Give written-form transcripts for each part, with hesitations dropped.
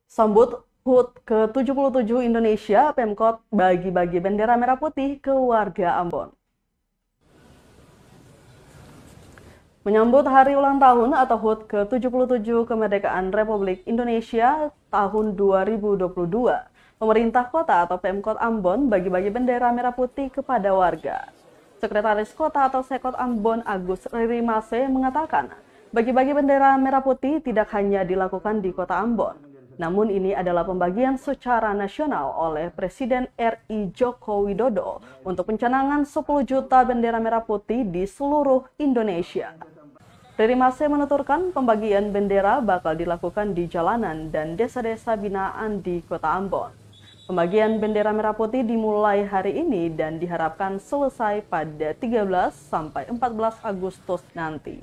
Sambut HUT ke-77 Indonesia, Pemkot bagi-bagi bendera merah putih ke warga Ambon. Menyambut hari ulang tahun atau HUT ke-77 Kemerdekaan Republik Indonesia tahun 2022, pemerintah kota atau Pemkot Ambon bagi-bagi bendera merah putih kepada warga. Sekretaris Kota atau Sekot Ambon Agus Ririmase mengatakan, bagi-bagi bendera merah putih tidak hanya dilakukan di Kota Ambon, namun ini adalah pembagian secara nasional oleh Presiden RI Joko Widodo untuk pencanangan 10 juta bendera merah putih di seluruh Indonesia. Ririmase menuturkan pembagian bendera bakal dilakukan di jalanan dan desa-desa binaan di Kota Ambon. Pembagian bendera merah putih dimulai hari ini dan diharapkan selesai pada 13 sampai 14 Agustus nanti.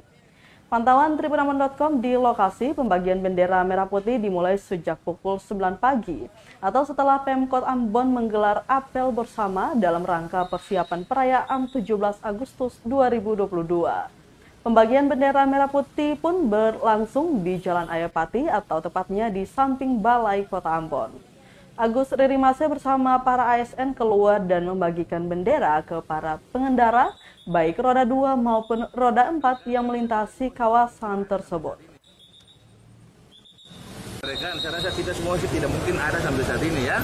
Pantauan tribunambon.com di lokasi pembagian bendera merah putih dimulai sejak pukul 9 pagi atau setelah Pemkot Ambon menggelar apel bersama dalam rangka persiapan perayaan 17 Agustus 2022. Pembagian bendera merah putih pun berlangsung di Jalan Ayapati atau tepatnya di samping Balai Kota Ambon. Agus Ririmase bersama para ASN keluar dan membagikan bendera ke para pengendara, baik roda 2 maupun roda 4 yang melintasi kawasan tersebut. Saya rasa kita semua sih tidak mungkin ada sampai saat ini ya.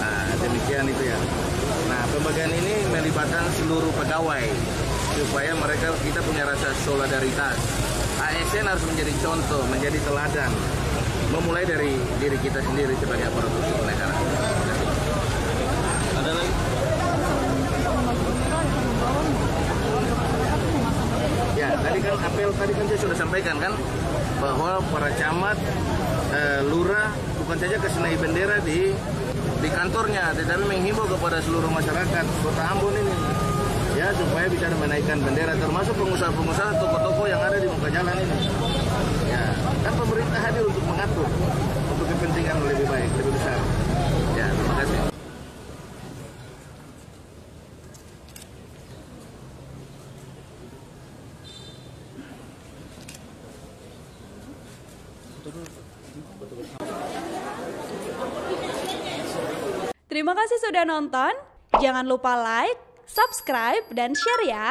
Nah, demikian itu ya. Nah, pembagian ini melibatkan seluruh pegawai supaya kita punya rasa solidaritas. ASN harus menjadi contoh, menjadi teladan. Memulai dari diri kita sendiri sebagai aparatur sipil negara. Ada lagi? Ya, tadi kan saya sudah sampaikan kan bahwa para camat, lurah bukan saja kesenai bendera di kantornya, tetapi menghimbau kepada seluruh masyarakat Kota Ambon ini ya supaya bisa menaikkan bendera, termasuk pengusaha-pengusaha, toko-toko yang ada di muka jalan ini. Ya, kan pemerintah hadir untuk mengatur untuk kepentingan lebih baik, lebih besar. Ya, terima kasih. Terima kasih sudah nonton. Jangan lupa like, subscribe, dan share ya.